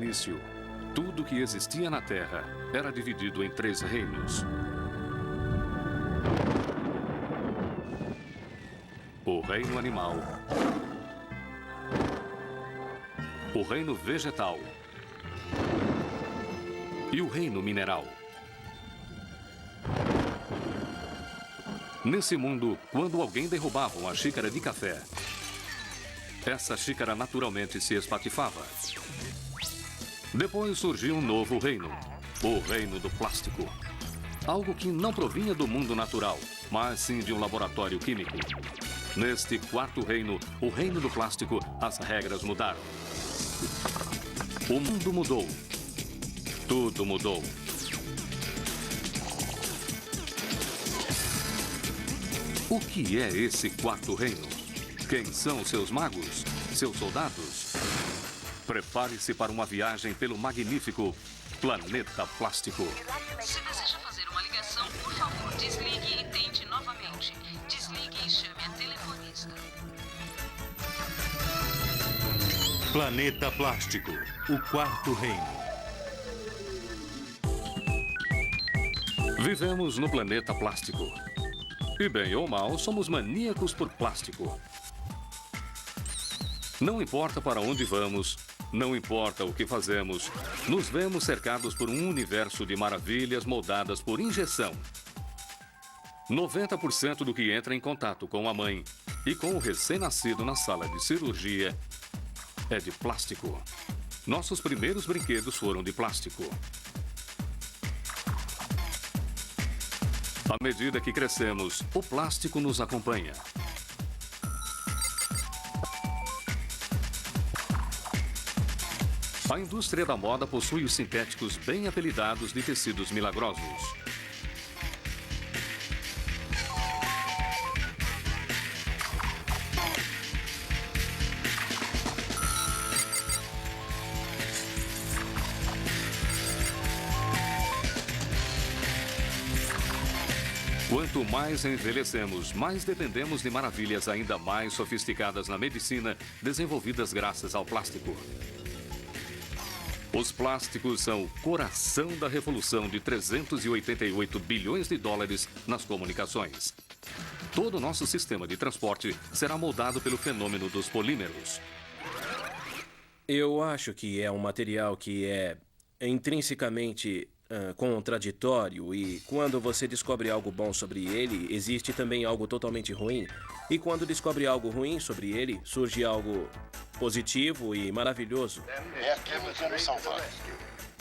início, tudo que existia na Terra era dividido em 3 reinos. O reino animal, o reino vegetal e o reino mineral. Nesse mundo, quando alguém derrubava uma xícara de café, essa xícara naturalmente se espatifava. Depois surgiu um novo reino, o reino do plástico. Algo que não provinha do mundo natural, mas sim de um laboratório químico. Neste 4º reino, o reino do plástico, as regras mudaram. O mundo mudou. Tudo mudou. O que é esse 4º reino? Quem são seus magos? Seus soldados? Prepare-se para uma viagem pelo magnífico Planeta Plástico. Se deseja fazer uma ligação, por favor, desligue e tente novamente. Desligue e chame a telefonista. Planeta Plástico, o 4º reino. Vivemos no planeta plástico. E bem ou mal, somos maníacos por plástico. Não importa para onde vamos, não importa o que fazemos, nos vemos cercados por um universo de maravilhas moldadas por injeção. 90% do que entra em contato com a mãe e com o recém-nascido na sala de cirurgia é de plástico. Nossos primeiros brinquedos foram de plástico. À medida que crescemos, o plástico nos acompanha. A indústria da moda possui os sintéticos bem apelidados de tecidos milagrosos. Quanto mais envelhecemos, mais dependemos de maravilhas ainda mais sofisticadas na medicina, desenvolvidas graças ao plástico. Os plásticos são o coração da revolução de 388 bilhões de dólares nas comunicações. Todo o nosso sistema de transporte será moldado pelo fenômeno dos polímeros. Eu acho que é um material que é intrinsecamente contraditório, e quando você descobre algo bom sobre ele, existe também algo totalmente ruim. E quando descobre algo ruim sobre ele, surge algo positivo e maravilhoso. É aquilo que nos salvar.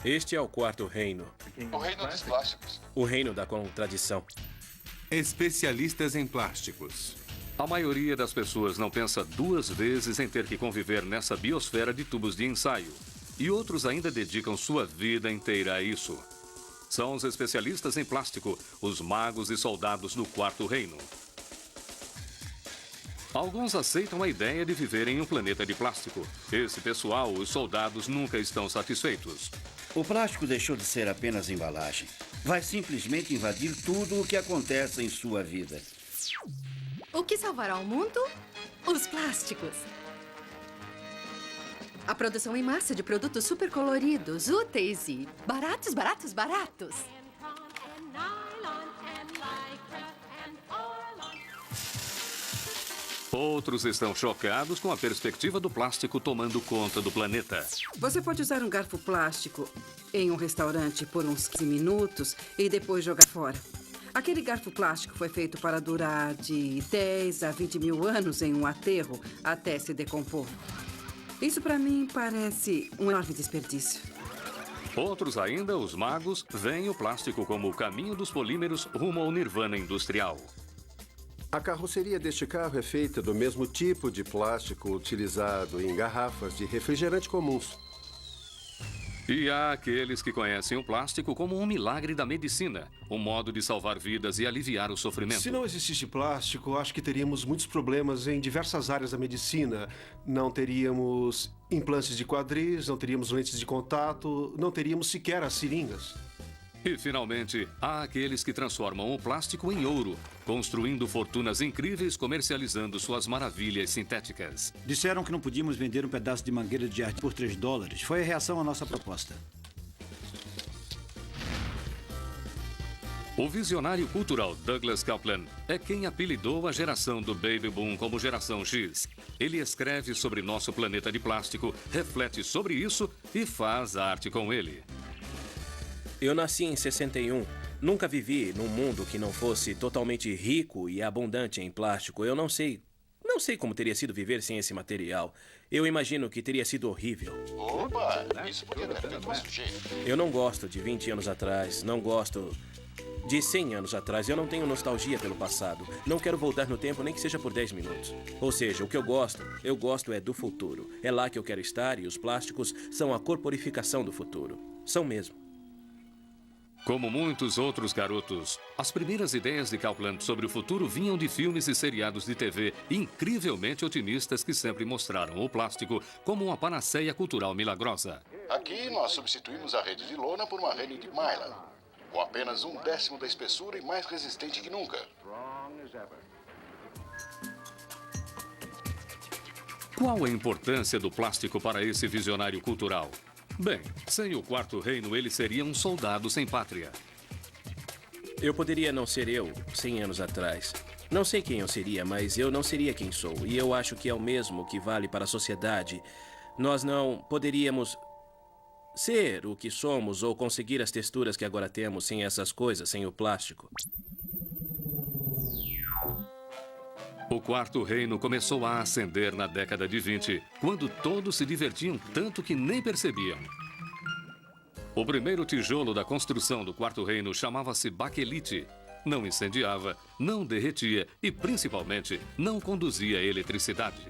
Este é o 4º reino. O reino dos plásticos. O reino da contradição. Especialistas em plásticos. A maioria das pessoas não pensa 2 vezes em ter que conviver nessa biosfera de tubos de ensaio. E outros ainda dedicam sua vida inteira a isso. São os especialistas em plástico, os magos e soldados do 4º reino. Alguns aceitam a ideia de viver em um planeta de plástico. Esse pessoal, os soldados, nunca estão satisfeitos. O plástico deixou de ser apenas embalagem. Vai simplesmente invadir tudo o que acontece em sua vida. O que salvará o mundo? Os plásticos. A produção em massa de produtos super coloridos, úteis e baratos, baratos, baratos. Outros estão chocados com a perspectiva do plástico tomando conta do planeta. Você pode usar um garfo plástico em um restaurante por uns 15 minutos e depois jogar fora. Aquele garfo plástico foi feito para durar de 10 a 20 mil anos em um aterro até se decompor. Isso, para mim, parece um enorme desperdício. Outros ainda, os magos, veem o plástico como o caminho dos polímeros rumo ao nirvana industrial. A carroceria deste carro é feita do mesmo tipo de plástico utilizado em garrafas de refrigerante comuns. E há aqueles que conhecem o plástico como um milagre da medicina, um modo de salvar vidas e aliviar o sofrimento. Se não existisse plástico, acho que teríamos muitos problemas em diversas áreas da medicina. Não teríamos implantes de quadris, não teríamos lentes de contato, não teríamos sequer as seringas. E, finalmente, há aqueles que transformam o plástico em ouro, construindo fortunas incríveis comercializando suas maravilhas sintéticas. Disseram que não podíamos vender um pedaço de mangueira de jardim por $3. Foi a reação à nossa proposta. O visionário cultural Douglas Coupland é quem apelidou a geração do Baby Boom como Geração X. Ele escreve sobre nosso planeta de plástico, reflete sobre isso e faz arte com ele. Eu nasci em 61. Nunca vivi num mundo que não fosse totalmente rico e abundante em plástico. Eu não sei como teria sido viver sem esse material. Eu imagino que teria sido horrível. Opa, isso podia ter feito uma sujeira. Eu não gosto de 20 anos atrás, não gosto de 100 anos atrás. Eu não tenho nostalgia pelo passado. Não quero voltar no tempo, nem que seja por 10 minutos. Ou seja, o que eu gosto é do futuro. É lá que eu quero estar e os plásticos são a corporificação do futuro. São mesmo. Como muitos outros garotos, as primeiras ideias de Coupland sobre o futuro vinham de filmes e seriados de TV incrivelmente otimistas que sempre mostraram o plástico como uma panaceia cultural milagrosa. Aqui nós substituímos a rede de lona por uma rede de mylar, com apenas 1/10 da espessura e mais resistente que nunca. Qual a importância do plástico para esse visionário cultural? Bem, sem o Quarto Reino, ele seria um soldado sem pátria. Eu poderia não ser eu 100 anos atrás. Não sei quem eu seria, mas eu não seria quem sou. E eu acho que é o mesmo que vale para a sociedade. Nós não poderíamos ser o que somos ou conseguir as texturas que agora temos sem essas coisas, sem o plástico. O Quarto Reino começou a ascender na década de 20, quando todos se divertiam tanto que nem percebiam. O primeiro tijolo da construção do Quarto Reino chamava-se baquelite. Não incendiava, não derretia e, principalmente, não conduzia eletricidade.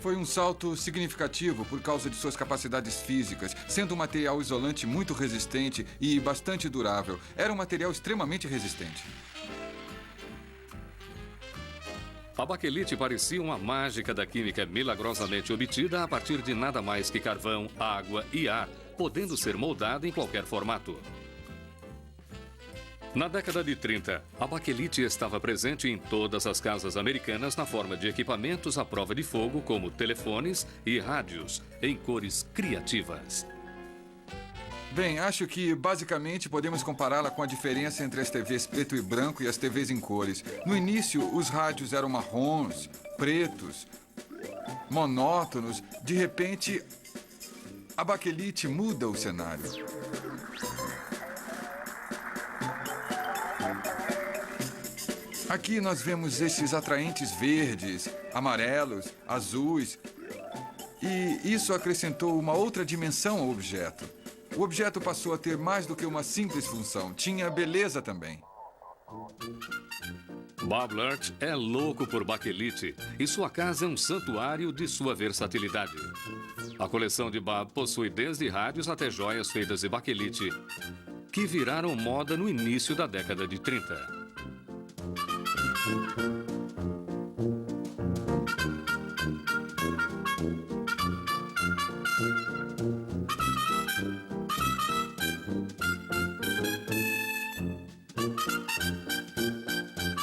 Foi um salto significativo por causa de suas capacidades físicas, sendo um material isolante muito resistente e bastante durável. Era um material extremamente resistente. A baquelite parecia uma mágica da química milagrosamente obtida a partir de nada mais que carvão, água e ar, podendo ser moldada em qualquer formato. Na década de 30, a baquelite estava presente em todas as casas americanas na forma de equipamentos à prova de fogo, como telefones e rádios, em cores criativas. Bem, acho que basicamente podemos compará-la com a diferença entre as TVs preto e branco e as TVs em cores. No início, os rádios eram marrons, pretos, monótonos. De repente, a baquelite muda o cenário. Aqui nós vemos esses atraentes verdes, amarelos, azuis. E isso acrescentou uma outra dimensão ao objeto. O objeto passou a ter mais do que uma simples função. Tinha beleza também. Bob Lurch é louco por baquelite e sua casa é um santuário de sua versatilidade. A coleção de Bob possui desde rádios até joias feitas de baquelite, que viraram moda no início da década de 30.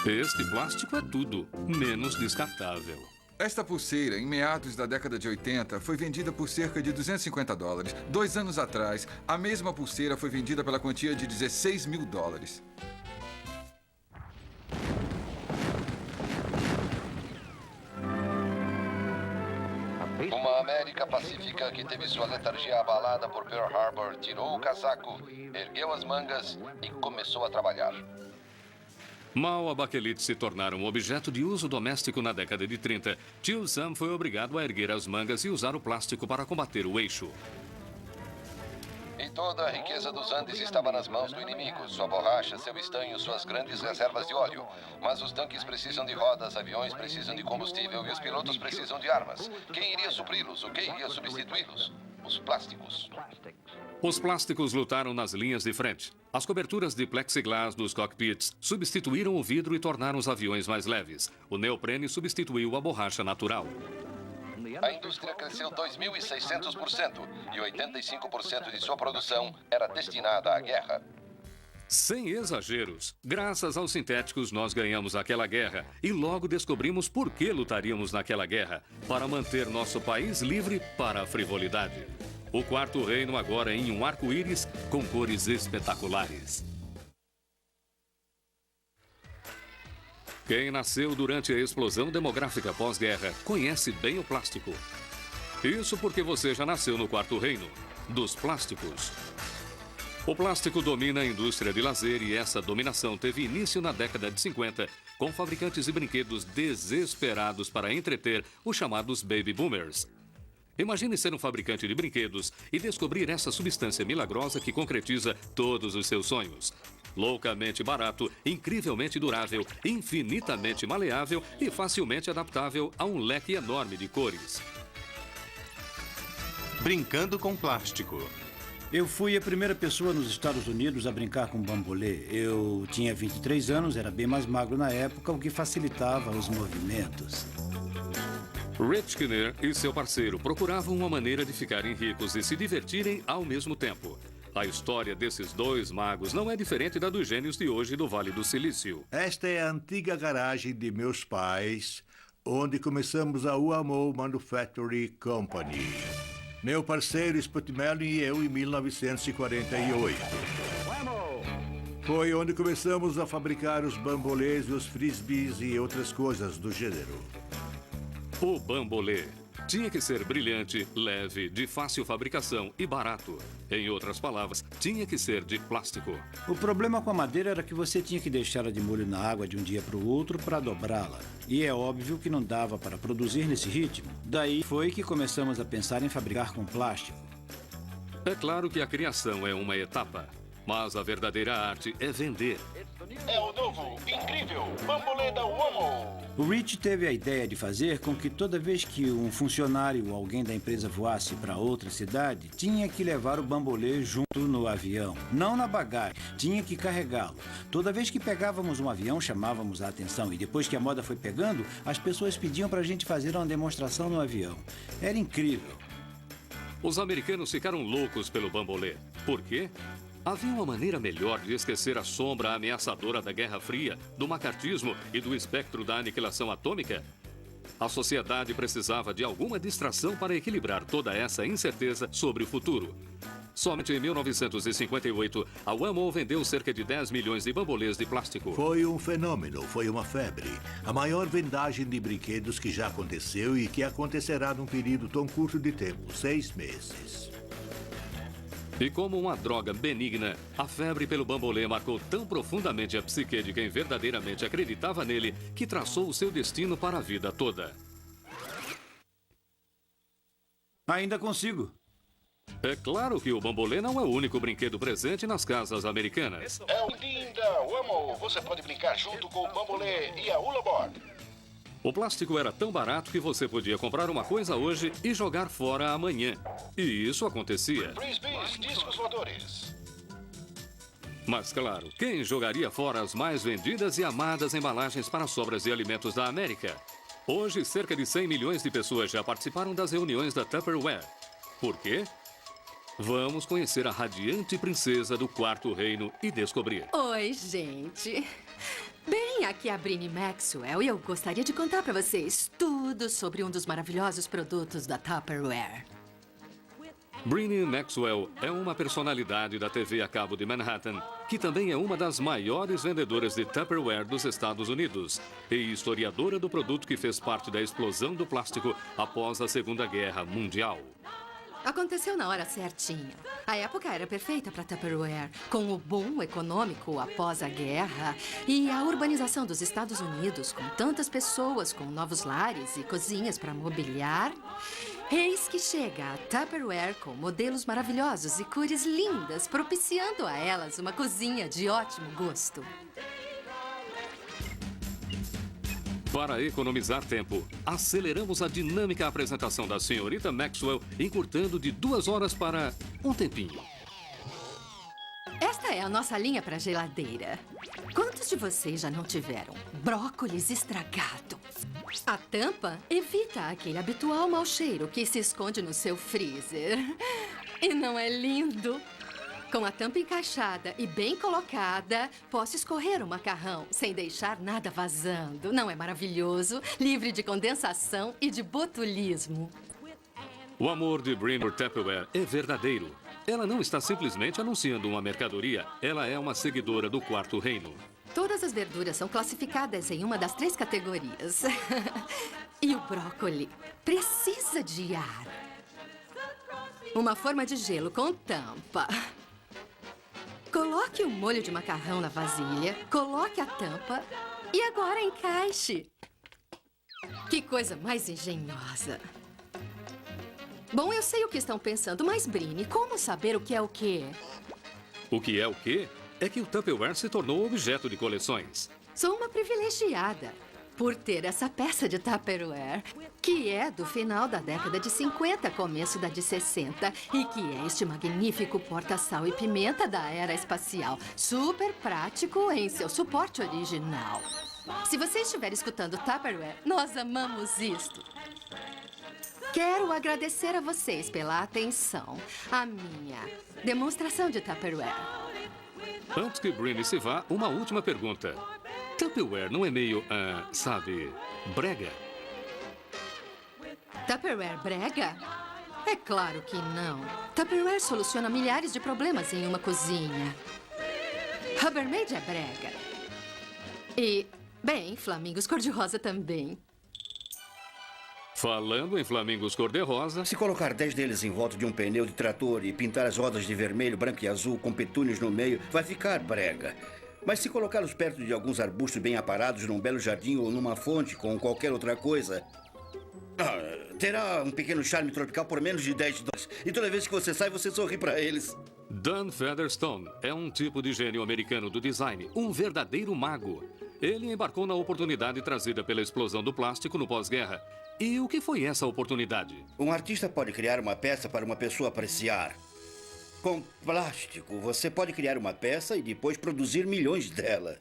Este plástico é tudo, menos descartável. Esta pulseira, em meados da década de 80, foi vendida por cerca de $250. 2 anos atrás, a mesma pulseira foi vendida pela quantia de $16 mil. Uma América Pacífica que teve sua letargia abalada por Pearl Harbor tirou o casaco, ergueu as mangas e começou a trabalhar. Mal a baquelite se tornar um objeto de uso doméstico na década de 30, tio Sam foi obrigado a erguer as mangas e usar o plástico para combater o eixo. E toda a riqueza dos Andes estava nas mãos do inimigo. Sua borracha, seu estanho, suas grandes reservas de óleo. Mas os tanques precisam de rodas, aviões precisam de combustível e os pilotos precisam de armas. Quem iria supri-los? O que iria substituí-los? Os plásticos. Os plásticos lutaram nas linhas de frente. As coberturas de plexiglass dos cockpits substituíram o vidro e tornaram os aviões mais leves. O neoprene substituiu a borracha natural. A indústria cresceu 2.600% e 85% de sua produção era destinada à guerra. Sem exageros, graças aos sintéticos nós ganhamos aquela guerra e logo descobrimos por que lutaríamos naquela guerra, para manter nosso país livre para a frivolidade. O quarto reino agora em um arco-íris com cores espetaculares. Quem nasceu durante a explosão demográfica pós-guerra conhece bem o plástico. Isso porque você já nasceu no quarto reino, dos plásticos. O plástico domina a indústria de lazer e essa dominação teve início na década de 50, com fabricantes de brinquedos desesperados para entreter os chamados baby boomers. Imagine ser um fabricante de brinquedos e descobrir essa substância milagrosa que concretiza todos os seus sonhos. Loucamente barato, incrivelmente durável, infinitamente maleável e facilmente adaptável a um leque enorme de cores. Brincando com plástico. Eu fui a primeira pessoa nos Estados Unidos a brincar com bambolê. Eu tinha 23 anos, era bem mais magro na época, o que facilitava os movimentos. Rich Kinnear e seu parceiro procuravam uma maneira de ficarem ricos e se divertirem ao mesmo tempo. A história desses dois magos não é diferente da dos gênios de hoje do Vale do Silício. Esta é a antiga garagem de meus pais, onde começamos a UAMO Manufacturing Company. Meu parceiro Sputmelin e eu em 1948. Foi onde começamos a fabricar os bambolês, os frisbees e outras coisas do gênero. O bambolê tinha que ser brilhante, leve, de fácil fabricação e barato. Em outras palavras, tinha que ser de plástico. O problema com a madeira era que você tinha que deixá-la de molho na água de um dia para o outro para dobrá-la. E é óbvio que não dava para produzir nesse ritmo. Daí foi que começamos a pensar em fabricar com plástico. É claro que a criação é uma etapa, mas a verdadeira arte é vender. É o novo, incrível bambolê da UAMO. O Rich teve a ideia de fazer com que toda vez que um funcionário ou alguém da empresa voasse para outra cidade, tinha que levar o bambolê junto no avião. Não na bagagem, tinha que carregá-lo. Toda vez que pegávamos um avião, chamávamos a atenção. E depois que a moda foi pegando, as pessoas pediam para a gente fazer uma demonstração no avião. Era incrível. Os americanos ficaram loucos pelo bambolê. Por quê? Havia uma maneira melhor de esquecer a sombra ameaçadora da Guerra Fria, do macartismo e do espectro da aniquilação atômica? A sociedade precisava de alguma distração para equilibrar toda essa incerteza sobre o futuro. Somente em 1958, a UAMO vendeu cerca de 10 milhões de bambolês de plástico. Foi um fenômeno, foi uma febre. A maior vendagem de brinquedos que já aconteceu e que acontecerá num período tão curto de tempo, 6 meses. E como uma droga benigna, a febre pelo bambolê marcou tão profundamente a psique de quem verdadeiramente acreditava nele que traçou o seu destino para a vida toda. Ainda consigo. É claro que o bambolê não é o único brinquedo presente nas casas americanas. É o linda UAMO. Você pode brincar junto com o bambolê e a hula board. O plástico era tão barato que você podia comprar uma coisa hoje e jogar fora amanhã. E isso acontecia. Frisbees, discos voadores. Mas claro, quem jogaria fora as mais vendidas e amadas embalagens para sobras de alimentos da América? Hoje, cerca de 100 milhões de pessoas já participaram das reuniões da Tupperware. Por quê? Vamos conhecer a radiante princesa do Quarto Reino e descobrir. Oi, gente. Bem, aqui é a Brinny Maxwell e eu gostaria de contar para vocês tudo sobre um dos maravilhosos produtos da Tupperware. Brinny Maxwell é uma personalidade da TV a cabo de Manhattan, que também é uma das maiores vendedoras de Tupperware dos Estados Unidos e historiadora do produto que fez parte da explosão do plástico após a Segunda Guerra Mundial. Aconteceu na hora certinha. A época era perfeita para Tupperware, com o boom econômico após a guerra e a urbanização dos Estados Unidos, com tantas pessoas com novos lares e cozinhas para mobiliar. Eis que chega a Tupperware com modelos maravilhosos e cores lindas, propiciando a elas uma cozinha de ótimo gosto. Para economizar tempo, aceleramos a dinâmica apresentação da senhorita Maxwell, encurtando de 2 horas para um tempinho. Esta é a nossa linha para geladeira. Quantos de vocês já não tiveram brócolis estragado? A tampa evita aquele habitual mau cheiro que se esconde no seu freezer. E não é lindo? Com a tampa encaixada e bem colocada, posso escorrer o macarrão sem deixar nada vazando. Não é maravilhoso? Livre de condensação e de botulismo. O amor de Brin por Tupperware é verdadeiro. Ela não está simplesmente anunciando uma mercadoria, ela é uma seguidora do Quarto Reino. Todas as verduras são classificadas em uma das 3 categorias. E o brócoli precisa de ar. Uma forma de gelo com tampa. Coloque o molho de macarrão na vasilha, coloque a tampa e agora encaixe. Que coisa mais engenhosa. Bom, eu sei o que estão pensando, mas Brini, como saber o que é o quê? O que é o quê? É que o Tupperware se tornou objeto de coleções. Sou uma privilegiada por ter essa peça de Tupperware, que é do final da década de 50, começo da de 60, e que é este magnífico porta-sal e pimenta da era espacial, super prático em seu suporte original. Se você estiver escutando Tupperware, nós amamos isto. Quero agradecer a vocês pela atenção à minha demonstração de Tupperware. Antes que Brini se vá, uma última pergunta. Tupperware não é meio, sabe, brega? Tupperware brega? É claro que não. Tupperware soluciona milhares de problemas em uma cozinha. Rubbermaid é brega. E, bem, flamingos cor-de-rosa também. Falando em flamingos cor-de-rosa... Se colocar 10 deles em volta de um pneu de trator e pintar as rodas de vermelho, branco e azul com petúnios no meio, vai ficar brega. Mas se colocá-los perto de alguns arbustos bem aparados num belo jardim ou numa fonte com qualquer outra coisa... terá um pequeno charme tropical por menos de $10. E toda vez que você sai, você sorri para eles. Dan Featherstone é um tipo de gênio americano do design, um verdadeiro mago. Ele embarcou na oportunidade trazida pela explosão do plástico no pós-guerra. E o que foi essa oportunidade? Um artista pode criar uma peça para uma pessoa apreciar. Com plástico, você pode criar uma peça e depois produzir milhões dela.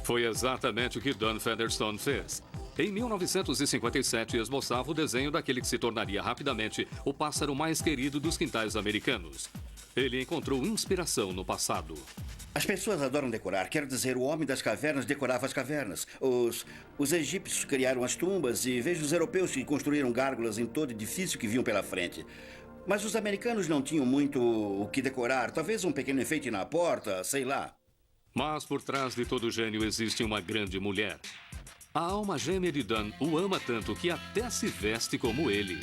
Foi exatamente o que Dan Featherstone fez. Em 1957, esboçava o desenho daquele que se tornaria rapidamente o pássaro mais querido dos quintais americanos. Ele encontrou inspiração no passado. As pessoas adoram decorar. Quero dizer, o homem das cavernas decorava as cavernas. Os egípcios criaram as tumbas e vejo os europeus que construíram gárgulas em todo edifício que viam pela frente. Mas os americanos não tinham muito o que decorar. Talvez um pequeno enfeite na porta, sei lá. Mas por trás de todo gênio existe uma grande mulher. A alma gêmea de Dan o ama tanto que até se veste como ele.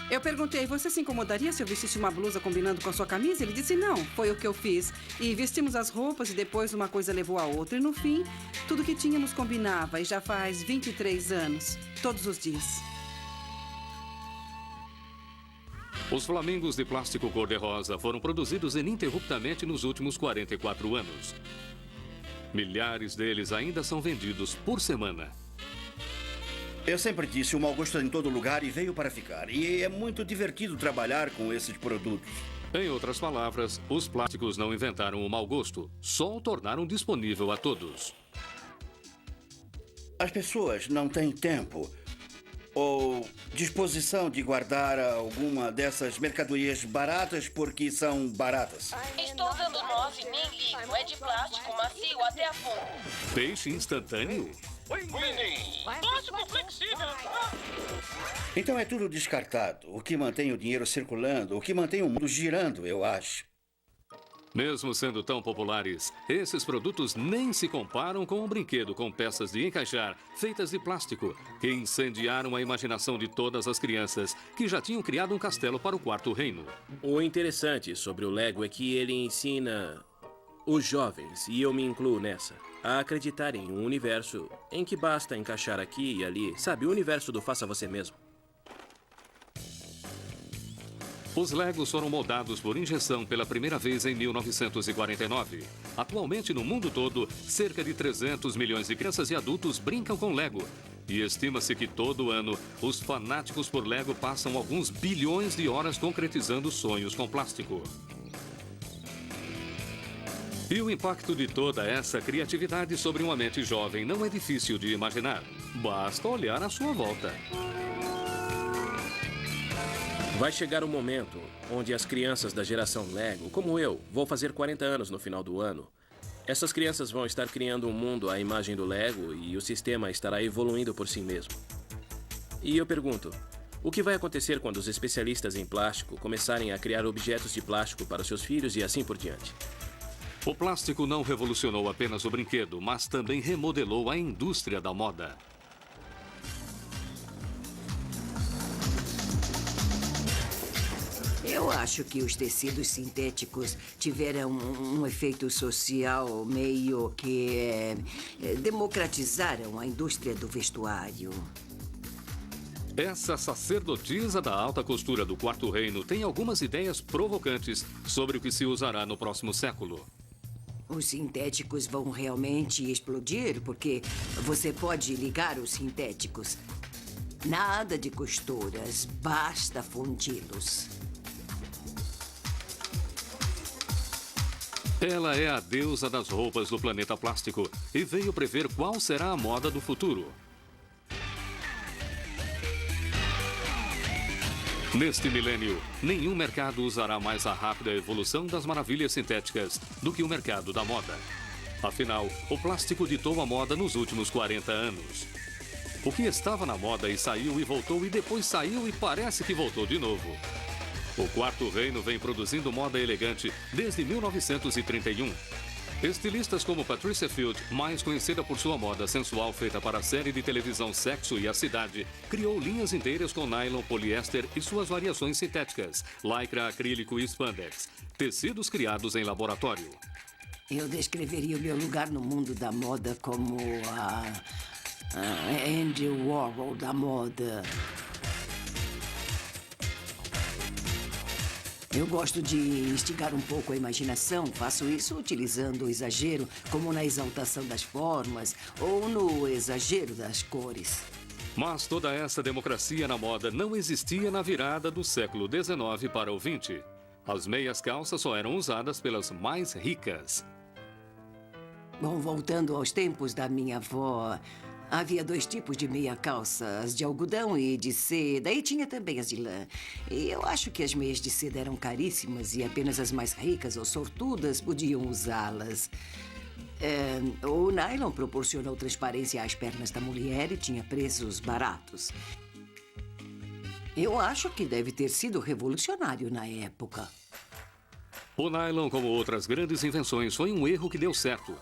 Eu perguntei, você se incomodaria se eu vestisse uma blusa combinando com a sua camisa? Ele disse não, foi o que eu fiz. E vestimos as roupas e depois uma coisa levou a outra. E no fim, tudo que tínhamos combinava. E já faz 23 anos, todos os dias. Os flamingos de plástico cor-de-rosa foram produzidos ininterruptamente nos últimos 44 anos. Milhares deles ainda são vendidos por semana. Eu sempre disse, o mau gosto é em todo lugar e veio para ficar. E é muito divertido trabalhar com esses produtos. Em outras palavras, os plásticos não inventaram o mau gosto, só o tornaram disponível a todos. As pessoas não têm tempo ou disposição de guardar alguma dessas mercadorias baratas porque são baratas. Estou usando 9, nem ligo. É de plástico, macio até a fundo. Peixe instantâneo? Plástico flexível. Então é tudo descartado. O que mantém o dinheiro circulando, o que mantém o mundo girando, eu acho. Mesmo sendo tão populares, esses produtos nem se comparam com um brinquedo com peças de encaixar feitas de plástico que incendiaram a imaginação de todas as crianças que já tinham criado um castelo para o Quarto Reino. O interessante sobre o Lego é que ele ensina os jovens, e eu me incluo nessa, a acreditar em um universo em que basta encaixar aqui e ali. Sabe, o universo do faça você mesmo. Os Legos foram moldados por injeção pela primeira vez em 1949. Atualmente, no mundo todo, cerca de 300 milhões de crianças e adultos brincam com Lego. E estima-se que todo ano, os fanáticos por Lego passam alguns bilhões de horas concretizando sonhos com plástico. E o impacto de toda essa criatividade sobre uma mente jovem não é difícil de imaginar. Basta olhar à sua volta. Vai chegar um momento onde as crianças da geração Lego, como eu, vou fazer 40 anos no final do ano. Essas crianças vão estar criando um mundo à imagem do Lego e o sistema estará evoluindo por si mesmo. E eu pergunto, o que vai acontecer quando os especialistas em plástico começarem a criar objetos de plástico para seus filhos e assim por diante? O plástico não revolucionou apenas o brinquedo, mas também remodelou a indústria da moda. Eu acho que os tecidos sintéticos tiveram um efeito social meio que democratizaram a indústria do vestuário. Essa sacerdotisa da alta costura do Quarto Reino tem algumas ideias provocantes sobre o que se usará no próximo século. Os sintéticos vão realmente explodir, porque você pode ligar os sintéticos. Nada de costuras, basta fundi-los. Ela é a deusa das roupas do planeta plástico e veio prever qual será a moda do futuro. Neste milênio, nenhum mercado usará mais a rápida evolução das maravilhas sintéticas do que o mercado da moda. Afinal, o plástico ditou a moda nos últimos 40 anos. O que estava na moda e saiu e voltou e depois saiu e parece que voltou de novo. O Quarto Reino vem produzindo moda elegante desde 1931. Estilistas como Patricia Field, mais conhecida por sua moda sensual feita para a série de televisão Sexo e a Cidade, criou linhas inteiras com nylon, poliéster e suas variações sintéticas, lycra, acrílico e spandex, tecidos criados em laboratório. Eu descreveria o meu lugar no mundo da moda como a Andy Warhol da moda. Eu gosto de instigar um pouco a imaginação. Faço isso utilizando o exagero, como na exaltação das formas ou no exagero das cores. Mas toda essa democracia na moda não existia na virada do século XIX para o XX. As meias calças só eram usadas pelas mais ricas. Bom, voltando aos tempos da minha avó, havia 2 tipos de meia calça, as de algodão e de seda, e tinha também as de lã. E eu acho que as meias de seda eram caríssimas e apenas as mais ricas ou sortudas podiam usá-las. O nylon proporcionou transparência às pernas da mulher e tinha preços baratos. Eu acho que deve ter sido revolucionário na época. O nylon, como outras grandes invenções, foi um erro que deu certo.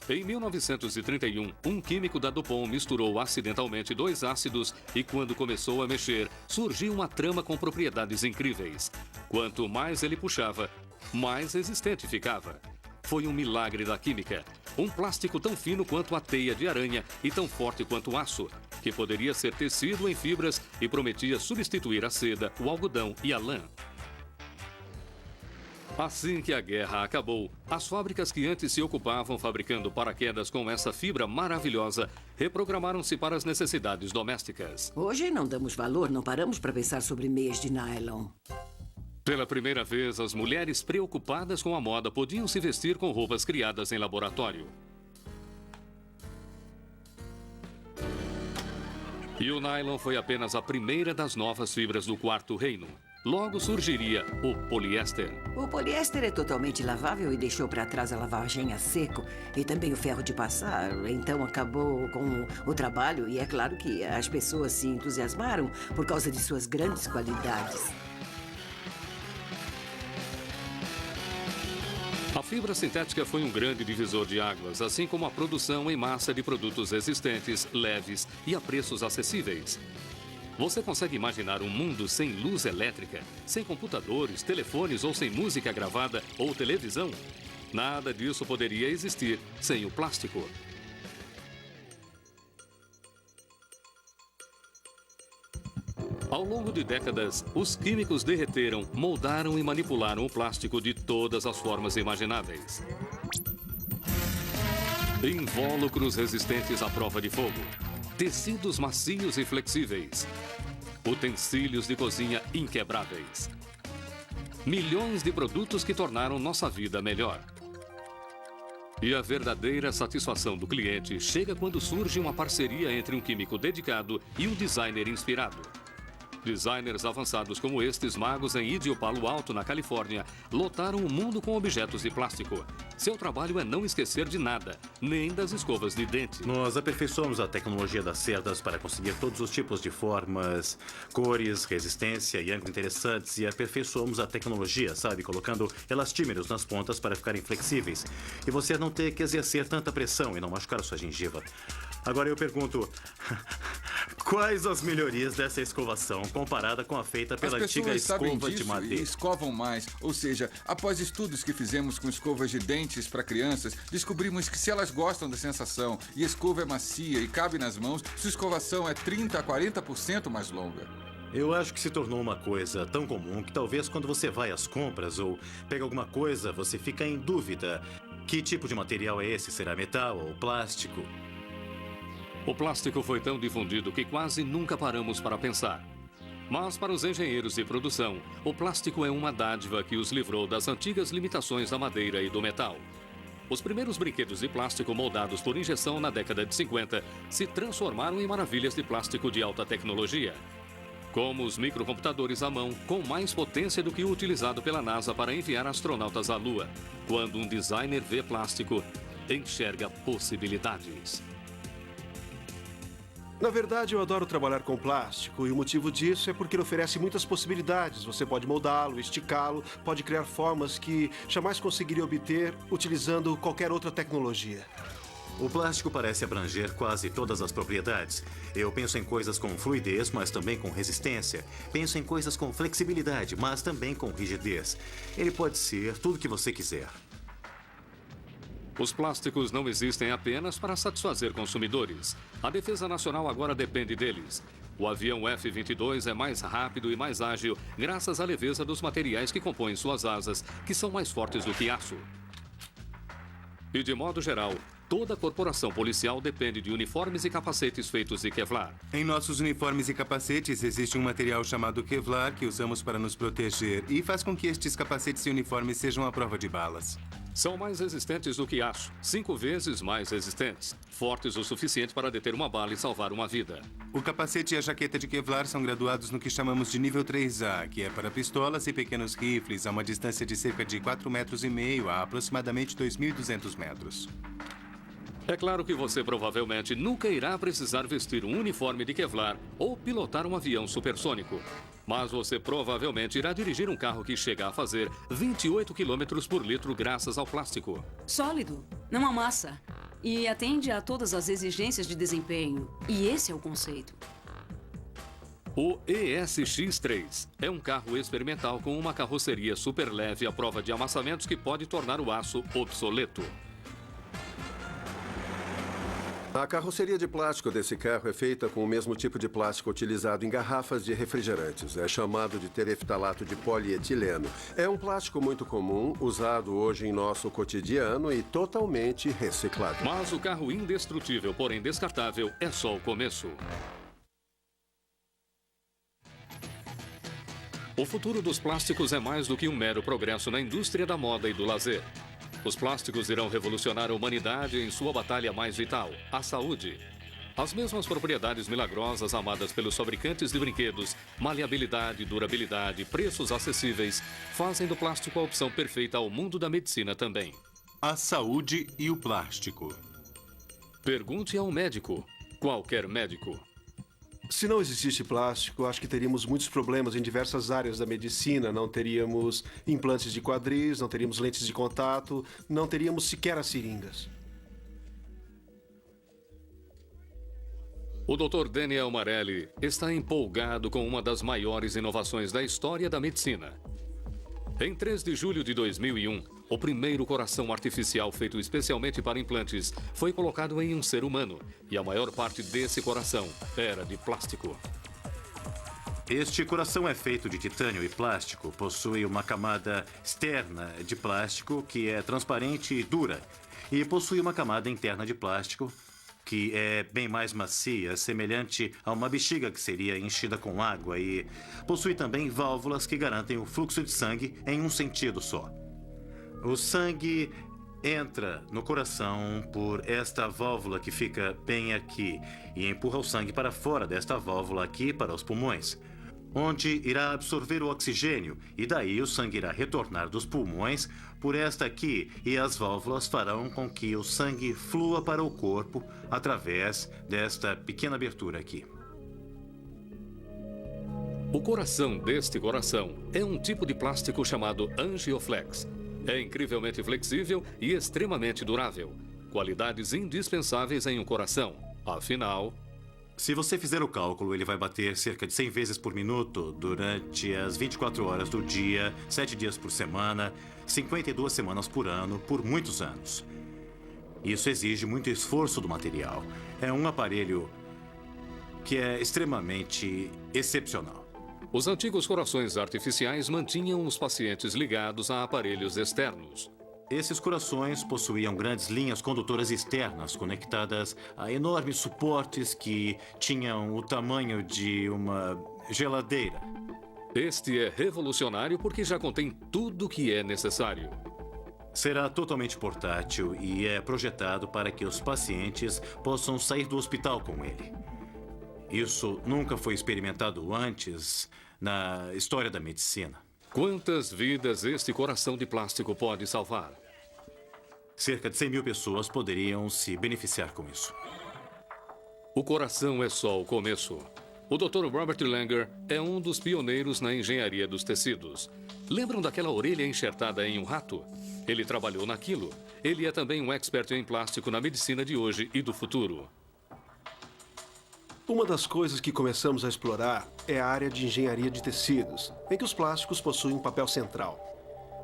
Em 1931, um químico da DuPont misturou acidentalmente 2 ácidos e, quando começou a mexer, surgiu uma trama com propriedades incríveis. Quanto mais ele puxava, mais resistente ficava. Foi um milagre da química. Um plástico tão fino quanto a teia de aranha e tão forte quanto o aço, que poderia ser tecido em fibras e prometia substituir a seda, o algodão e a lã. Assim que a guerra acabou, as fábricas que antes se ocupavam fabricando paraquedas com essa fibra maravilhosa reprogramaram-se para as necessidades domésticas. Hoje não damos valor, não paramos para pensar sobre meias de nylon. Pela primeira vez, as mulheres preocupadas com a moda podiam se vestir com roupas criadas em laboratório. E o nylon foi apenas a primeira das novas fibras do Quarto Reino. Logo surgiria o poliéster. O poliéster é totalmente lavável e deixou para trás a lavagem a seco e também o ferro de passar. Então acabou com o trabalho e é claro que as pessoas se entusiasmaram por causa de suas grandes qualidades. A fibra sintética foi um grande divisor de águas, assim como a produção em massa de produtos resistentes, leves e a preços acessíveis. Você consegue imaginar um mundo sem luz elétrica, sem computadores, telefones ou sem música gravada ou televisão? Nada disso poderia existir sem o plástico. Ao longo de décadas, os químicos derreteram, moldaram e manipularam o plástico de todas as formas imagináveis. Invólucros resistentes à prova de fogo. Tecidos macios e flexíveis. Utensílios de cozinha inquebráveis. Milhões de produtos que tornaram nossa vida melhor. E a verdadeira satisfação do cliente chega quando surge uma parceria entre um químico dedicado e um designer inspirado. Designers avançados como estes magos em Idio Palo Alto, na Califórnia, lotaram o mundo com objetos de plástico. Seu trabalho é não esquecer de nada, nem das escovas de dente. Nós aperfeiçoamos a tecnologia das cerdas para conseguir todos os tipos de formas, cores, resistência e ângulos interessantes, e aperfeiçoamos a tecnologia, sabe? Colocando elastímeros nas pontas para ficarem flexíveis e você não ter que exercer tanta pressão e não machucar a sua gengiva. Agora eu pergunto, quais as melhorias dessa escovação comparada com a feita pela antiga escova de madeira? E escovam mais. Ou seja, após estudos que fizemos com escovas de dentes para crianças, descobrimos que se elas gostam da sensação e a escova é macia e cabe nas mãos, sua escovação é 30% a 40% mais longa. Eu acho que se tornou uma coisa tão comum que talvez quando você vai às compras ou pega alguma coisa, você fica em dúvida. Que tipo de material é esse? Será metal ou plástico? O plástico foi tão difundido que quase nunca paramos para pensar. Mas para os engenheiros de produção, o plástico é uma dádiva que os livrou das antigas limitações da madeira e do metal. Os primeiros brinquedos de plástico moldados por injeção na década de 50 se transformaram em maravilhas de plástico de alta tecnologia, como os microcomputadores à mão, com mais potência do que o utilizado pela NASA para enviar astronautas à Lua. Quando um designer vê plástico, enxerga possibilidades. Na verdade, eu adoro trabalhar com plástico e o motivo disso é porque ele oferece muitas possibilidades. Você pode moldá-lo, esticá-lo, pode criar formas que jamais conseguiria obter utilizando qualquer outra tecnologia. O plástico parece abranger quase todas as propriedades. Eu penso em coisas com fluidez, mas também com resistência. Penso em coisas com flexibilidade, mas também com rigidez. Ele pode ser tudo o que você quiser. Os plásticos não existem apenas para satisfazer consumidores. A Defesa Nacional agora depende deles. O avião F-22 é mais rápido e mais ágil graças à leveza dos materiais que compõem suas asas, que são mais fortes do que aço. E de modo geral, toda corporação policial depende de uniformes e capacetes feitos de Kevlar. Em nossos uniformes e capacetes existe um material chamado Kevlar que usamos para nos proteger e faz com que estes capacetes e uniformes sejam à prova de balas. São mais resistentes do que aço, 5 vezes mais resistentes. Fortes o suficiente para deter uma bala e salvar uma vida. O capacete e a jaqueta de Kevlar são graduados no que chamamos de nível 3A, que é para pistolas e pequenos rifles a uma distância de cerca de 4,5 metros a aproximadamente 2.200 metros. É claro que você provavelmente nunca irá precisar vestir um uniforme de Kevlar ou pilotar um avião supersônico. Mas você provavelmente irá dirigir um carro que chega a fazer 28 km por litro graças ao plástico. Sólido, não amassa. E atende a todas as exigências de desempenho. E esse é o conceito. O ESX-3 é um carro experimental com uma carroceria super leve à prova de amassamentos que pode tornar o aço obsoleto. A carroceria de plástico desse carro é feita com o mesmo tipo de plástico utilizado em garrafas de refrigerantes. É chamado de tereftalato de polietileno. É um plástico muito comum, usado hoje em nosso cotidiano e totalmente reciclável. Mas o carro indestrutível, porém descartável, é só o começo. O futuro dos plásticos é mais do que um mero progresso na indústria da moda e do lazer. Os plásticos irão revolucionar a humanidade em sua batalha mais vital, a saúde. As mesmas propriedades milagrosas amadas pelos fabricantes de brinquedos, maleabilidade, durabilidade, preços acessíveis, fazem do plástico a opção perfeita ao mundo da medicina também. A saúde e o plástico. Pergunte a um médico, qualquer médico. Se não existisse plástico, acho que teríamos muitos problemas em diversas áreas da medicina. Não teríamos implantes de quadris, não teríamos lentes de contato, não teríamos sequer as seringas. O Dr. Daniel Marelli está empolgado com uma das maiores inovações da história da medicina. Em 3 de julho de 2001, o primeiro coração artificial feito especialmente para implantes foi colocado em um ser humano, e a maior parte desse coração era de plástico. Este coração é feito de titânio e plástico, possui uma camada externa de plástico que é transparente e dura, e possui uma camada interna de plástico que é bem mais macia, semelhante a uma bexiga que seria enchida com água, e possui também válvulas que garantem o fluxo de sangue em um sentido só. O sangue entra no coração por esta válvula que fica bem aqui e empurra o sangue para fora desta válvula aqui para os pulmões. onde irá absorver o oxigênio e daí o sangue irá retornar dos pulmões por esta aqui e as válvulas farão com que o sangue flua para o corpo através desta pequena abertura aqui. O coração deste coração é um tipo de plástico chamado angioflex. É incrivelmente flexível e extremamente durável. Qualidades indispensáveis em um coração. Afinal, se você fizer o cálculo, ele vai bater cerca de 100 vezes por minuto durante as 24 horas do dia, 7 dias por semana, 52 semanas por ano, por muitos anos. Isso exige muito esforço do material. É um aparelho que é extremamente excepcional. Os antigos corações artificiais mantinham os pacientes ligados a aparelhos externos. Esses corações possuíam grandes linhas condutoras externas conectadas a enormes suportes que tinham o tamanho de uma geladeira. Este é revolucionário porque já contém tudo o que é necessário. Será totalmente portátil e é projetado para que os pacientes possam sair do hospital com ele. Isso nunca foi experimentado antes na história da medicina. Quantas vidas este coração de plástico pode salvar? Cerca de 100 mil pessoas poderiam se beneficiar com isso. O coração é só o começo. O Dr. Robert Langer é um dos pioneiros na engenharia dos tecidos. Lembram daquela orelha enxertada em um rato? Ele trabalhou naquilo. Ele é também um expert em plástico na medicina de hoje e do futuro. Uma das coisas que começamos a explorar é a área de engenharia de tecidos, em que os plásticos possuem um papel central.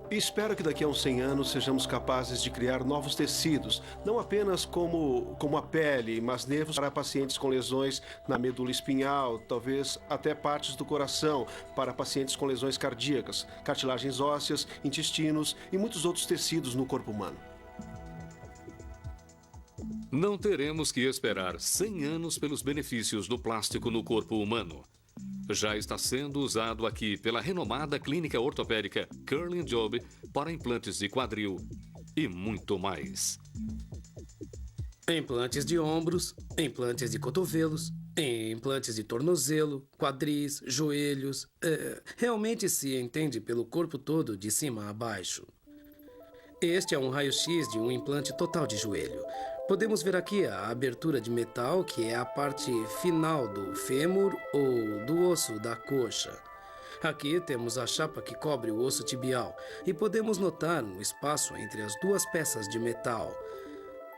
E espero que daqui a uns 100 anos sejamos capazes de criar novos tecidos, não apenas como a pele, mas nervos para pacientes com lesões na medula espinhal, talvez até partes do coração para pacientes com lesões cardíacas, cartilagens ósseas, intestinos e muitos outros tecidos no corpo humano. Não teremos que esperar 100 anos pelos benefícios do plástico no corpo humano. Já está sendo usado aqui pela renomada clínica ortopédica Curlin Job para implantes de quadril e muito mais. Implantes de ombros, implantes de cotovelos, implantes de tornozelo, quadris, joelhos. Realmente se entende pelo corpo todo de cima a baixo. Este é um raio-x de um implante total de joelho. Podemos ver aqui a abertura de metal, que é a parte final do fêmur ou do osso da coxa. Aqui temos a chapa que cobre o osso tibial e podemos notar um espaço entre as duas peças de metal.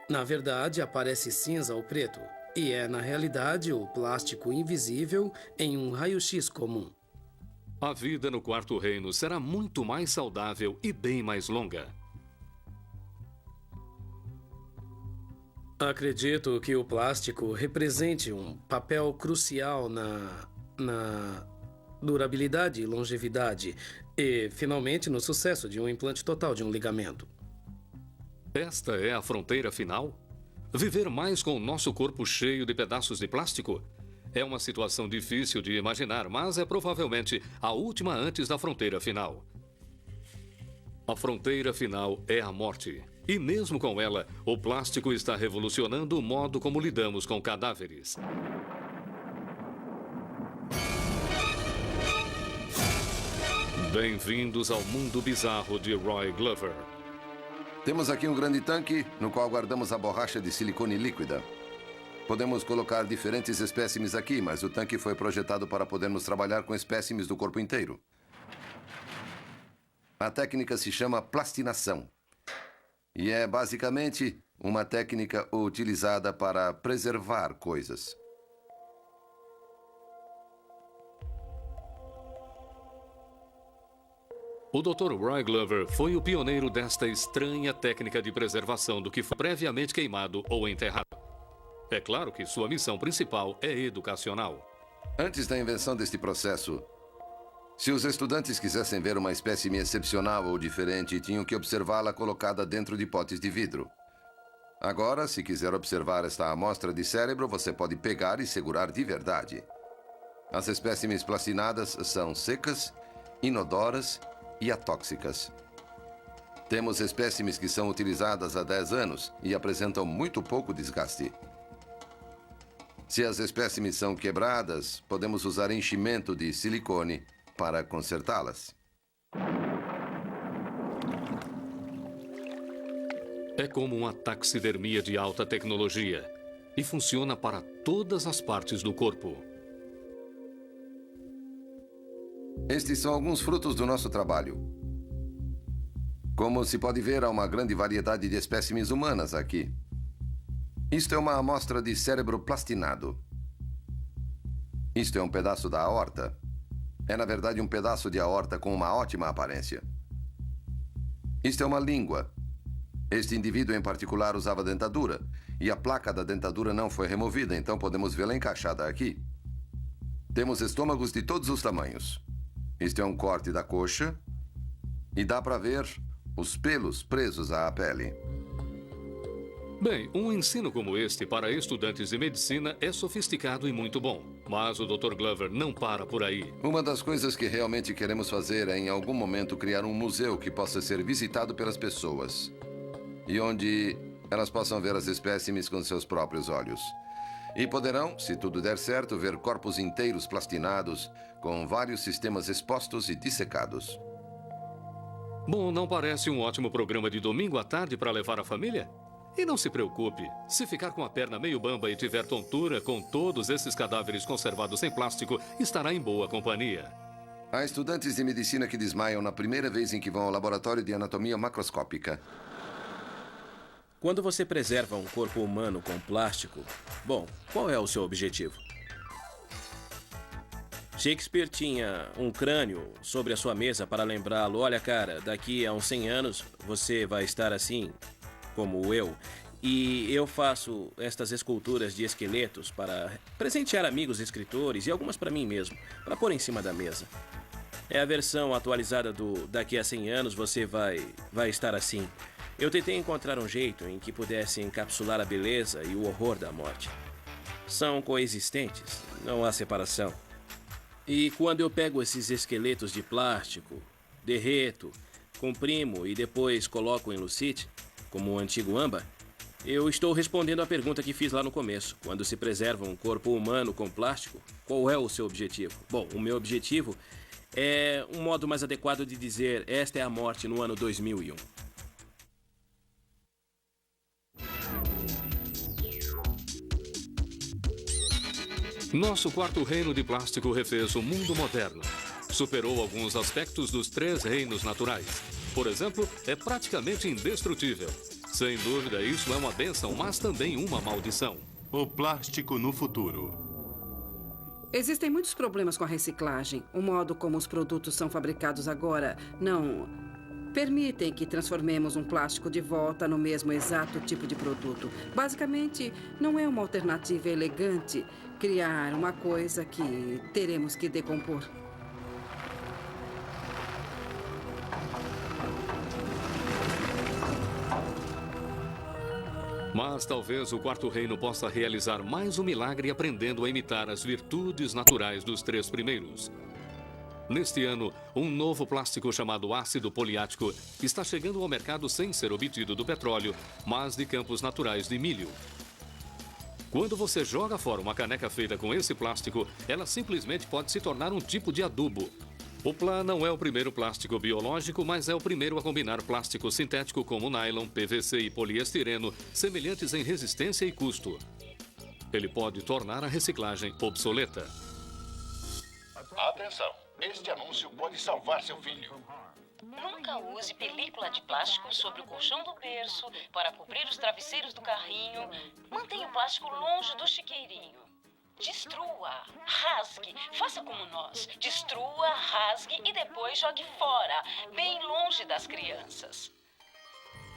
Na verdade, aparece cinza ou preto e é, na realidade, o plástico invisível em um raio-x comum. A vida no quarto reino será muito mais saudável e bem mais longa. Acredito que o plástico represente um papel crucial na durabilidade e longevidade e, finalmente, no sucesso de um implante total de um ligamento. Esta é a fronteira final? Viver mais com o nosso corpo cheio de pedaços de plástico? É uma situação difícil de imaginar, mas é provavelmente a última antes da fronteira final. A fronteira final é a morte. E mesmo com ela, o plástico está revolucionando o modo como lidamos com cadáveres. Bem-vindos ao mundo bizarro de Roy Glover. Temos aqui um grande tanque no qual guardamos a borracha de silicone líquida. Podemos colocar diferentes espécimes aqui, mas o tanque foi projetado para podermos trabalhar com espécimes do corpo inteiro. A técnica se chama plastinação. E é basicamente uma técnica utilizada para preservar coisas. O Dr. Roy Glover foi o pioneiro desta estranha técnica de preservação do que foi previamente queimado ou enterrado. É claro que sua missão principal é educacional. Antes da invenção deste processo, se os estudantes quisessem ver uma espécime excepcional ou diferente, tinham que observá-la colocada dentro de potes de vidro. Agora, se quiser observar esta amostra de cérebro, você pode pegar e segurar de verdade. As espécimes plastinadas são secas, inodoras e atóxicas. Temos espécimes que são utilizadas há 10 anos e apresentam muito pouco desgaste. Se as espécimes são quebradas, podemos usar enchimento de silicone para consertá-las. É como uma taxidermia de alta tecnologia e funciona para todas as partes do corpo. Estes são alguns frutos do nosso trabalho. Como se pode ver, há uma grande variedade de espécimes humanas aqui. Isto é uma amostra de cérebro plastinado. Isto é um pedaço da aorta. É, na verdade, um pedaço de aorta com uma ótima aparência. Isto é uma língua. Este indivíduo em particular usava dentadura, e a placa da dentadura não foi removida, então podemos vê-la encaixada aqui. Temos estômagos de todos os tamanhos. Este é um corte da coxa, e dá para ver os pelos presos à pele. Bem, um ensino como este para estudantes de medicina é sofisticado e muito bom. Mas o Dr. Glover não para por aí. Uma das coisas que realmente queremos fazer é, em algum momento, criar um museu que possa ser visitado pelas pessoas. E onde elas possam ver as espécimes com seus próprios olhos. E poderão, se tudo der certo, ver corpos inteiros plastinados, com vários sistemas expostos e dissecados. Bom, não parece um ótimo programa de domingo à tarde para levar a família? E não se preocupe, se ficar com a perna meio bamba e tiver tontura com todos esses cadáveres conservados em plástico, estará em boa companhia. Há estudantes de medicina que desmaiam na primeira vez em que vão ao laboratório de anatomia macroscópica. Quando você preserva um corpo humano com plástico, bom, qual é o seu objetivo? Shakespeare tinha um crânio sobre a sua mesa para lembrá-lo. Olha, cara, daqui a uns 100 anos você vai estar assim, como eu. E eu faço estas esculturas de esqueletos para presentear amigos escritores e algumas para mim mesmo, para pôr em cima da mesa. É a versão atualizada do daqui a 100 anos você vai estar assim. Eu tentei encontrar um jeito em que pudesse encapsular a beleza e o horror da morte. São coexistentes, não há separação. E quando eu pego esses esqueletos de plástico, derreto, comprimo e depois coloco em lucite, como o antigo âmbar, eu estou respondendo à pergunta que fiz lá no começo. Quando se preserva um corpo humano com plástico, qual é o seu objetivo? Bom, o meu objetivo é um modo mais adequado de dizer esta é a morte no ano 2001. Nosso quarto reino de plástico refez o mundo moderno. Superou alguns aspectos dos 3 reinos naturais. Por exemplo, é praticamente indestrutível. Sem dúvida, isso é uma bênção, mas também uma maldição. O plástico no futuro. Existem muitos problemas com a reciclagem. O modo como os produtos são fabricados agora não permitem que transformemos um plástico de volta no mesmo exato tipo de produto. Basicamente, não é uma alternativa elegante criar uma coisa que teremos que decompor. Mas talvez o quarto reino possa realizar mais um milagre aprendendo a imitar as virtudes naturais dos 3 primeiros. Neste ano, um novo plástico chamado ácido poliático está chegando ao mercado sem ser obtido do petróleo, mas de campos naturais de milho. Quando você joga fora uma caneca feita com esse plástico, ela simplesmente pode se tornar um tipo de adubo. O PLA não é o primeiro plástico biológico, mas é o primeiro a combinar plástico sintético como nylon, PVC e poliestireno, semelhantes em resistência e custo. Ele pode tornar a reciclagem obsoleta. Atenção! Este anúncio pode salvar seu filho. Nunca use película de plástico sobre o colchão do berço, para cobrir os travesseiros do carrinho. Mantenha o plástico longe do chiqueirinho. Destrua, rasgue, faça como nós. Destrua, rasgue e depois jogue fora, bem longe das crianças.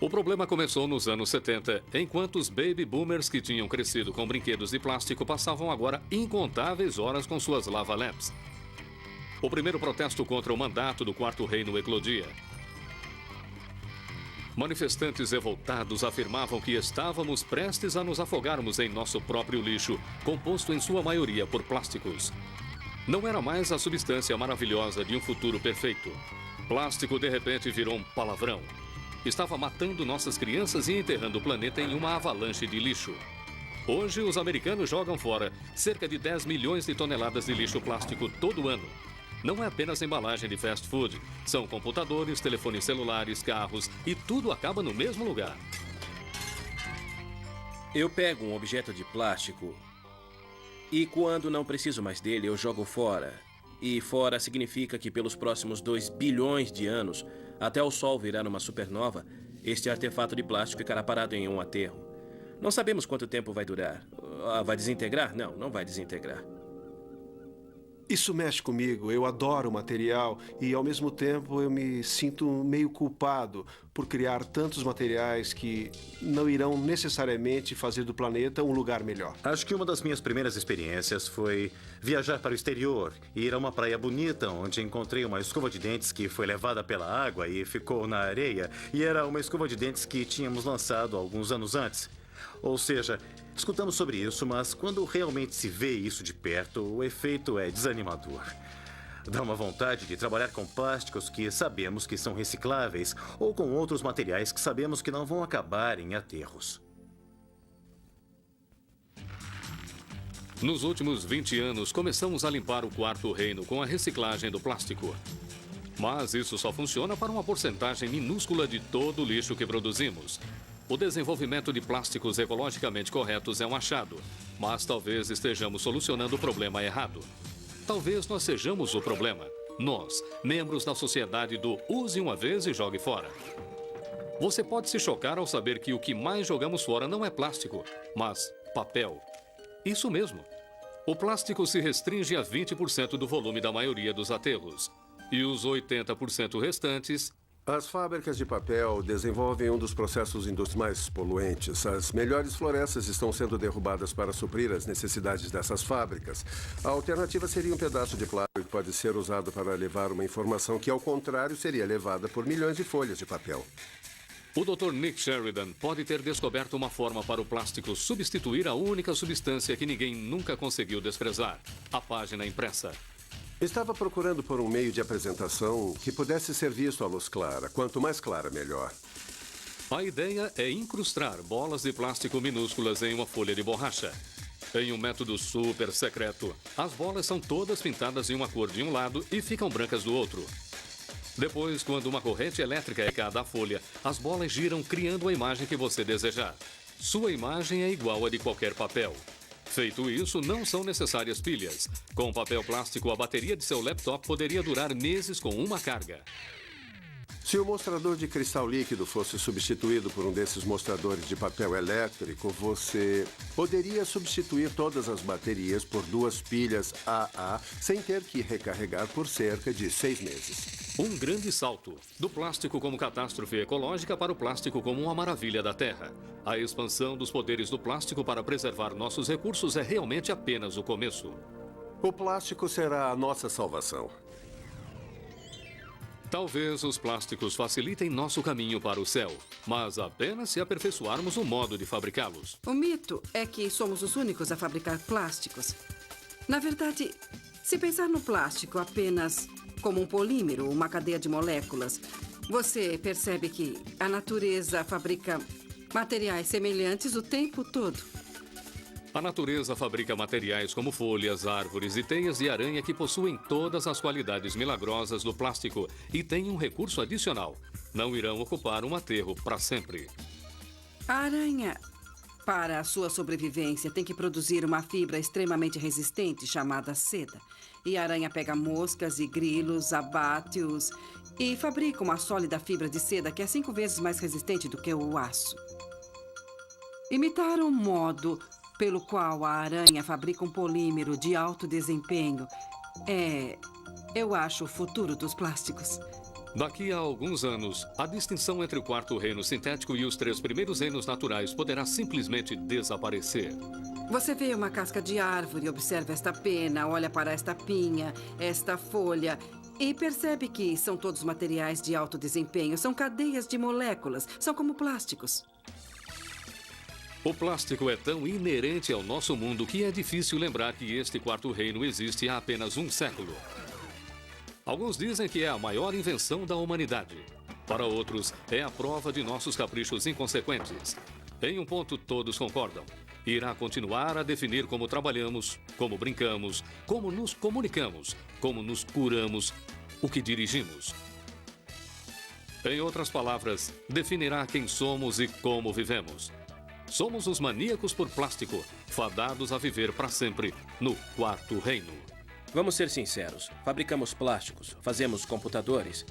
O problema começou nos anos 70, enquanto os baby boomers que tinham crescido com brinquedos de plástico passavam agora incontáveis horas com suas lava-lamps. O primeiro protesto contra o mandato do Quarto Reino eclodia. Manifestantes revoltados afirmavam que estávamos prestes a nos afogarmos em nosso próprio lixo, composto em sua maioria por plásticos. Não era mais a substância maravilhosa de um futuro perfeito. Plástico, de repente, virou um palavrão. Estava matando nossas crianças e enterrando o planeta em uma avalanche de lixo. Hoje, os americanos jogam fora cerca de 10 milhões de toneladas de lixo plástico todo ano. Não é apenas embalagem de fast food. São computadores, telefones celulares, carros e tudo acaba no mesmo lugar. Eu pego um objeto de plástico e quando não preciso mais dele, eu jogo fora. E fora significa que pelos próximos 2 bilhões de anos, até o Sol virar uma supernova, este artefato de plástico ficará parado em um aterro. Não sabemos quanto tempo vai durar. Vai desintegrar? Não, não vai desintegrar. Isso mexe comigo. Eu adoro o material e, ao mesmo tempo, eu me sinto meio culpado por criar tantos materiais que não irão necessariamente fazer do planeta um lugar melhor. Acho que uma das minhas primeiras experiências foi viajar para o exterior e ir a uma praia bonita, onde encontrei uma escova de dentes que foi levada pela água e ficou na areia. E era uma escova de dentes que tínhamos lançado alguns anos antes. Ou seja, escutamos sobre isso, mas quando realmente se vê isso de perto, o efeito é desanimador. Dá uma vontade de trabalhar com plásticos que sabemos que são recicláveis ou com outros materiais que sabemos que não vão acabar em aterros. Nos últimos 20 anos, começamos a limpar o quarto reino com a reciclagem do plástico. Mas isso só funciona para uma porcentagem minúscula de todo o lixo que produzimos. O desenvolvimento de plásticos ecologicamente corretos é um achado, mas talvez estejamos solucionando o problema errado. Talvez nós sejamos o problema. Nós, membros da sociedade do use uma vez e jogue fora. Você pode se chocar ao saber que o que mais jogamos fora não é plástico, mas papel. Isso mesmo. O plástico se restringe a 20% do volume da maioria dos aterros. E os 80% restantes... As fábricas de papel desenvolvem um dos processos indústrias mais poluentes. As melhores florestas estão sendo derrubadas para suprir as necessidades dessas fábricas. A alternativa seria um pedaço de plástico que pode ser usado para levar uma informação que, ao contrário, seria levada por milhões de folhas de papel. O Dr. Nick Sheridan pode ter descoberto uma forma para o plástico substituir a única substância que ninguém nunca conseguiu desprezar: a página impressa. Estava procurando por um meio de apresentação que pudesse ser visto à luz clara. Quanto mais clara, melhor. A ideia é incrustar bolas de plástico minúsculas em uma folha de borracha. Em um método super secreto, as bolas são todas pintadas em uma cor de um lado e ficam brancas do outro. Depois, quando uma corrente elétrica é aplicada à folha, as bolas giram criando a imagem que você desejar. Sua imagem é igual a de qualquer papel. Feito isso, não são necessárias pilhas. Com papel plástico, a bateria de seu laptop poderia durar meses com uma carga. Se o mostrador de cristal líquido fosse substituído por um desses mostradores de papel elétrico, você poderia substituir todas as baterias por 2 pilhas AA sem ter que recarregar por cerca de 6 meses. Um grande salto, do plástico como catástrofe ecológica para o plástico como uma maravilha da Terra. A expansão dos poderes do plástico para preservar nossos recursos é realmente apenas o começo. O plástico será a nossa salvação. Talvez os plásticos facilitem nosso caminho para o céu, mas apenas se aperfeiçoarmos o modo de fabricá-los. O mito é que somos os únicos a fabricar plásticos. Na verdade, se pensar no plástico apenas como um polímero, uma cadeia de moléculas, você percebe que a natureza fabrica materiais semelhantes o tempo todo. A natureza fabrica materiais como folhas, árvores e teias de aranha que possuem todas as qualidades milagrosas do plástico e têm um recurso adicional: não irão ocupar um aterro para sempre. A aranha, para a sua sobrevivência, tem que produzir uma fibra extremamente resistente chamada seda. E a aranha pega moscas e grilos, abate-os e fabrica uma sólida fibra de seda que é 5 vezes mais resistente do que o aço. Imitar um modo pelo qual a aranha fabrica um polímero de alto desempenho é, eu acho, o futuro dos plásticos. Daqui a alguns anos, a distinção entre o quarto reino sintético e os 3 primeiros reinos naturais poderá simplesmente desaparecer. Você vê uma casca de árvore, observa esta pena, olha para esta pinha, esta folha e percebe que são todos materiais de alto desempenho, são cadeias de moléculas, são como plásticos. O plástico é tão inerente ao nosso mundo que é difícil lembrar que este quarto reino existe há apenas um século. Alguns dizem que é a maior invenção da humanidade. Para outros, é a prova de nossos caprichos inconsequentes. Em um ponto, todos concordam. irá continuar a definir como trabalhamos, como brincamos, como nos comunicamos, como nos curamos, o que dirigimos. Em outras palavras, definirá quem somos e como vivemos. Somos os maníacos por plástico, fadados a viver para sempre no quarto reino. Vamos ser sinceros. Fabricamos plásticos, fazemos computadores.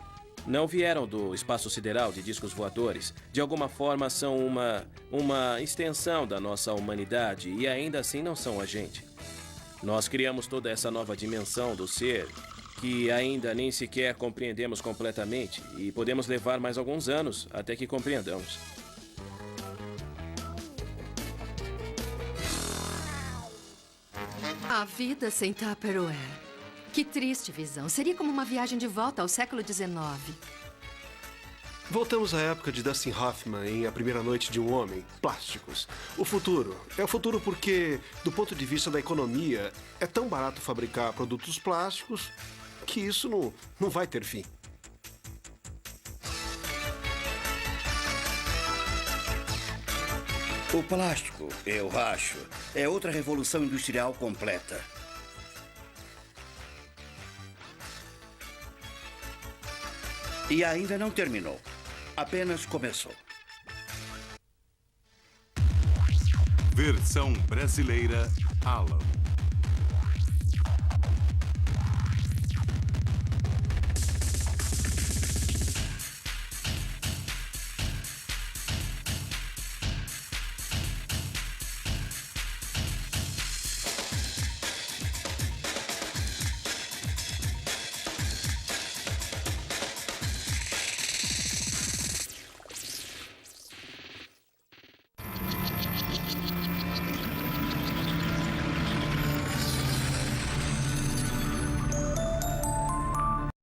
Não vieram do espaço sideral de discos voadores. De alguma forma são uma extensão da nossa humanidade e ainda assim não são a gente. Nós criamos toda essa nova dimensão do ser que ainda nem sequer compreendemos completamente e podemos levar mais alguns anos até que compreendamos. A vida sem Tupperware. Que triste visão. Seria como uma viagem de volta ao século XIX. Voltamos à época de Dustin Hoffman em A Primeira Noite de um Homem. Plásticos. O futuro. É o futuro porque, do ponto de vista da economia, é tão barato fabricar produtos plásticos que isso não vai ter fim. O plástico, eu acho, é outra revolução industrial completa. E ainda não terminou. Apenas começou. Versão brasileira Alan.